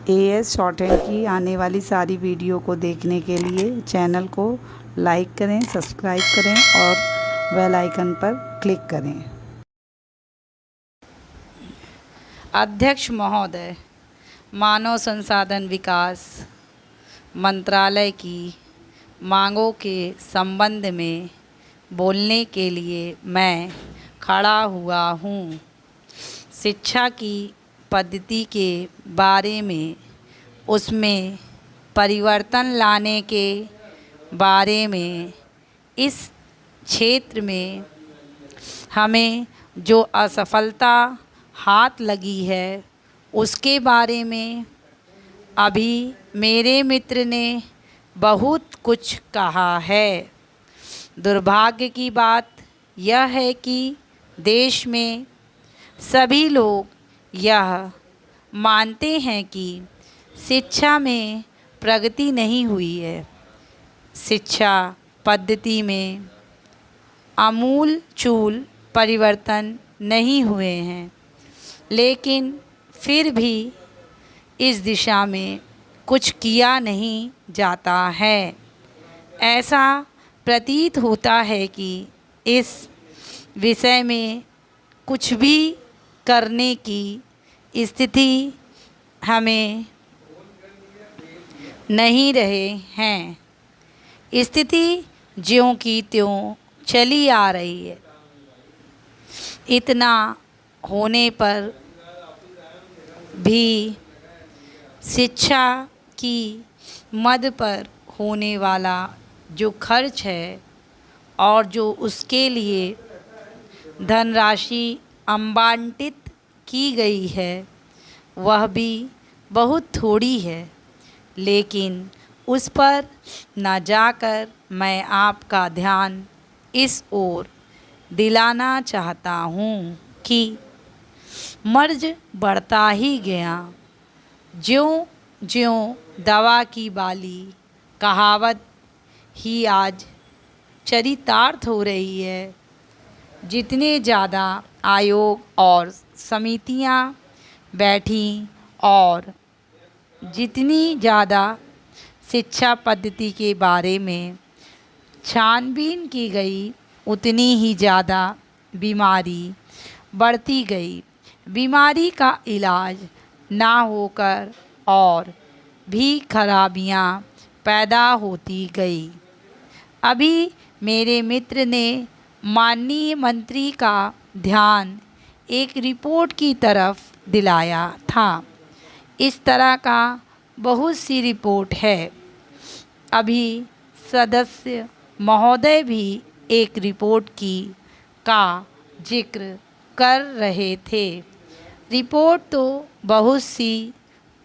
As shorthand की आने वाली सारी वीडियो को देखने के लिए चैनल को लाइक करें, सब्सक्राइब करें और बेल आइकन पर क्लिक करें। अध्यक्ष महोदय, मानव संसाधन विकास मंत्रालय की मांगों के संबंध में बोलने के लिए मैं खड़ा हुआ हूँ। शिक्षा की पद्धति के बारे में, उसमें परिवर्तन लाने के बारे में, इस क्षेत्र में हमें जो असफलता हाथ लगी है उसके बारे में अभी मेरे मित्र ने बहुत कुछ कहा है। दुर्भाग्य की बात यह है कि देश में सभी लोग यह मानते हैं कि शिक्षा में प्रगति नहीं हुई है। शिक्षा पद्धति में आमूल-चूल परिवर्तन नहीं हुए हैं, लेकिन फिर भी इस दिशा में कुछ किया नहीं जाता है। ऐसा प्रतीत होता है कि इस विषय में कुछ भी करने की स्थिति हमें नहीं रहे हैं। स्थिति ज्यों की त्यों चली आ रही है। इतना होने पर भी शिक्षा की मद पर होने वाला जो खर्च है और जो उसके लिए धनराशि आवंटित की गई है वह भी बहुत थोड़ी है, लेकिन उस पर न जाकर मैं आपका ध्यान इस ओर दिलाना चाहता हूँ कि मर्ज बढ़ता ही गया। ज्यों-ज्यों दवा की बाली कहावत ही आज चरितार्थ हो रही है, जितने ज़्यादा आयोग और समितियां बैठीं और जितनी ज़्यादा शिक्षा पद्धति के बारे में छानबीन की गई, उतनी ही ज़्यादा बीमारी बढ़ती गई। बीमारी का इलाज ना होकर और भी खराबियां पैदा होती गई। अभी मेरे मित्र ने माननीय मंत्री का ध्यान एक रिपोर्ट की तरफ दिलाया था। इस तरह का बहुत सी रिपोर्ट है। अभी सदस्य महोदय भी एक रिपोर्ट का जिक्र कर रहे थे। रिपोर्ट तो बहुत सी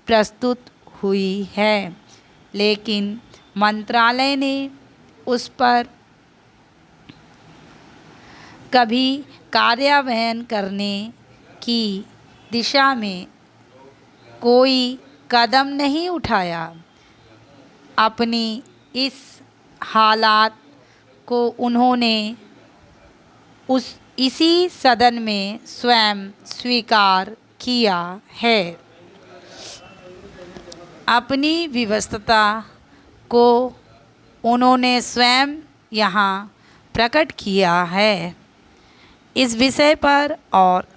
प्रस्तुत हुई है, लेकिन मंत्रालय ने उस पर कभी कार्यान्वयन करने की दिशा में कोई कदम नहीं उठाया। अपनी इस हालात को उन्होंने इसी सदन में स्वयं स्वीकार किया है। अपनी विवशता को उन्होंने स्वयं यहाँ प्रकट किया है। इस विषय पर और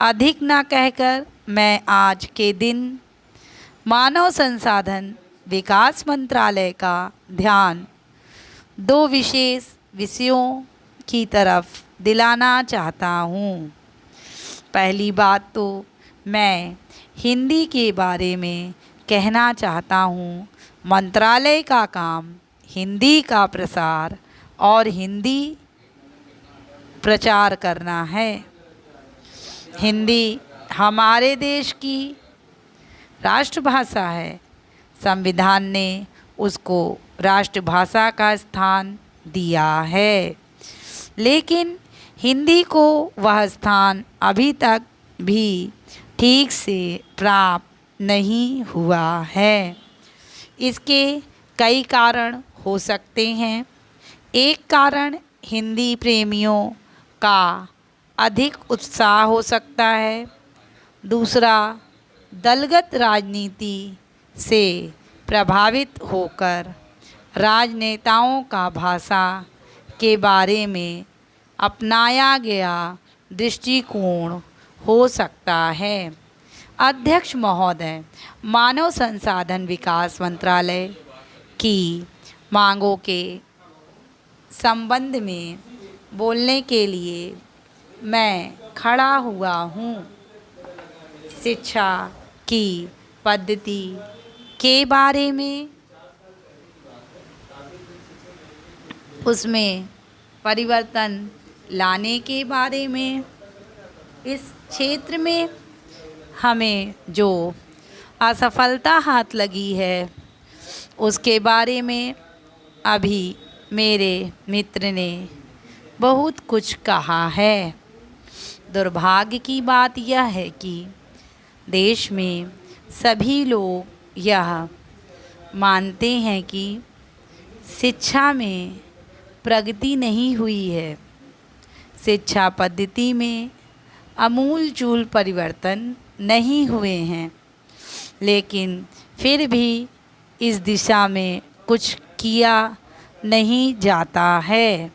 अधिक न कहकर मैं आज के दिन मानव संसाधन विकास मंत्रालय का ध्यान दो विशेष विषयों की तरफ दिलाना चाहता हूँ। पहली बात तो मैं हिंदी के बारे में कहना चाहता हूँ। मंत्रालय का काम हिंदी का प्रसार और हिंदी प्रचार करना है। हिंदी हमारे देश की राष्ट्रभाषा है। संविधान ने उसको राष्ट्रभाषा का स्थान दिया है, लेकिन हिंदी को वह स्थान अभी तक भी ठीक से प्राप्त नहीं हुआ है। इसके कई कारण हो सकते हैं। एक कारण हिंदी प्रेमियों का अधिक उत्साह हो सकता है। दूसरा, दलगत राजनीति से प्रभावित होकर राजनेताओं का भाषा के बारे में अपनाया गया दृष्टिकोण हो सकता है। अध्यक्ष महोदय, मानव संसाधन विकास मंत्रालय की मांगों के संबंध में बोलने के लिए मैं खड़ा हुआ हूँ। शिक्षा की पद्धति के बारे में, उसमें परिवर्तन लाने के बारे में, इस क्षेत्र में हमें जो असफलता हाथ लगी है उसके बारे में अभी मेरे मित्र ने बहुत कुछ कहा है। दुर्भाग्य की बात यह है कि देश में सभी लोग यह मानते हैं कि शिक्षा में प्रगति नहीं हुई है, शिक्षा पद्धति में आमूल-चूल परिवर्तन नहीं हुए हैं, लेकिन फिर भी इस दिशा में कुछ किया नहीं जाता है।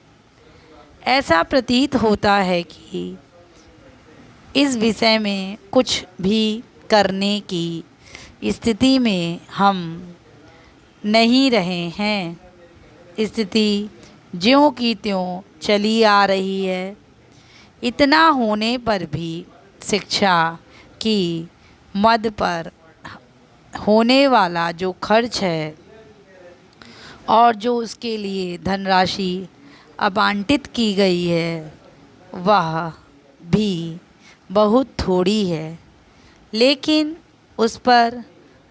ऐसा प्रतीत होता है कि इस विषय में कुछ भी करने की स्थिति में हम नहीं रहे हैं। स्थिति ज्यों की त्यों चली आ रही है। इतना होने पर भी शिक्षा की मद पर होने वाला जो खर्च है और जो उसके लिए धनराशि आवंटित की गई है वह भी बहुत थोड़ी है, लेकिन उस पर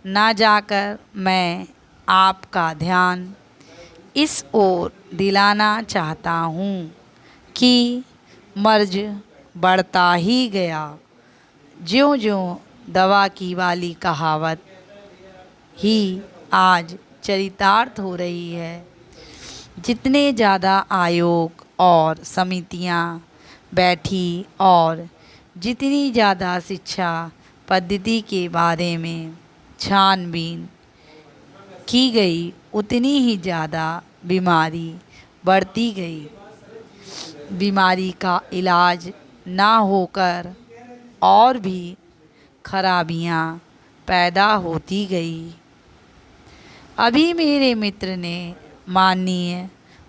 ना जाकर मैं आपका ध्यान इस ओर दिलाना चाहता हूँ कि मर्ज बढ़ता ही गया। ज्यों-ज्यों दवा की वाली कहावत ही आज चरितार्थ हो रही है, जितने ज़्यादा आयोग और समितियां बैठी और जितनी ज़्यादा शिक्षा पद्धति के बारे में छानबीन की गई, उतनी ही ज़्यादा बीमारी बढ़ती गई। बीमारी का इलाज ना होकर और भी खराबियां पैदा होती गई। अभी मेरे मित्र ने माननीय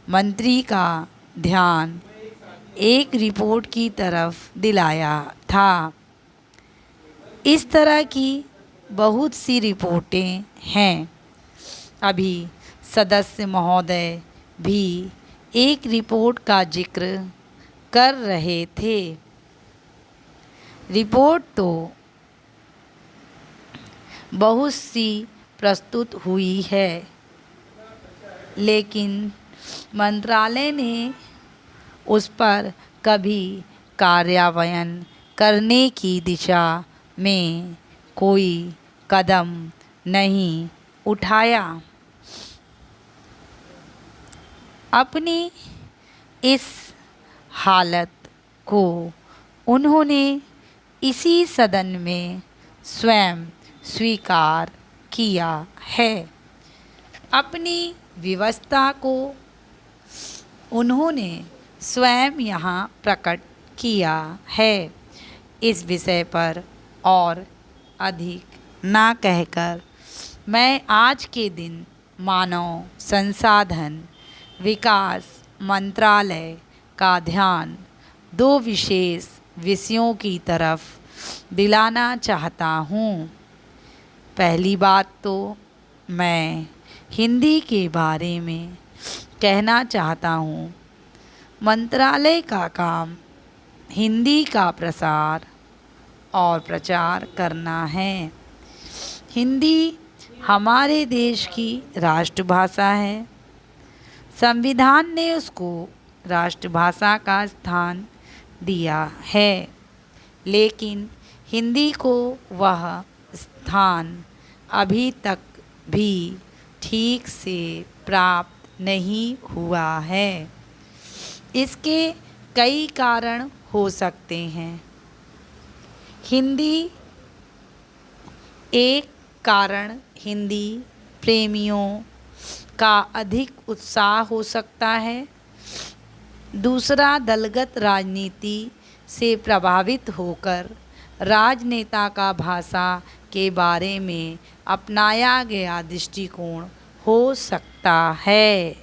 मंत्री का ध्यान एक रिपोर्ट की तरफ दिलाया था। इस तरह की बहुत सी रिपोर्टें हैं। अभी सदस्य महोदय भी एक रिपोर्ट का जिक्र कर रहे थे। रिपोर्ट तो बहुत सी प्रस्तुत हुई है, लेकिन मंत्रालय ने उस पर कभी कार्यान्वयन करने की दिशा में कोई कदम नहीं उठाया। अपनी इस हालत को उन्होंने इसी सदन में स्वयं स्वीकार किया है। अपनी व्यवस्था को उन्होंने स्वयं यहाँ प्रकट किया है। इस विषय पर और अधिक ना कहकर मैं आज के दिन मानव संसाधन विकास मंत्रालय का ध्यान दो विशेष विषयों की तरफ दिलाना चाहता हूँ। पहली बात तो मैं हिंदी के बारे में कहना चाहता हूँ। मंत्रालय का काम हिंदी का प्रसार और प्रचार करना है। हिंदी हमारे देश की राष्ट्रभाषा है। संविधान ने उसको राष्ट्रभाषा का स्थान दिया है, लेकिन हिंदी को वह स्थान अभी तक भी ठीक से प्राप्त नहीं हुआ है। इसके कई कारण हो सकते हैं। हिंदी एक कारण हिंदी प्रेमियों का अधिक उत्साह हो सकता है, दूसरा दलगत राजनीति से प्रभावित होकर राजनेता का भाषा के बारे में अपनाया गया दृष्टिकोण हो सकता है।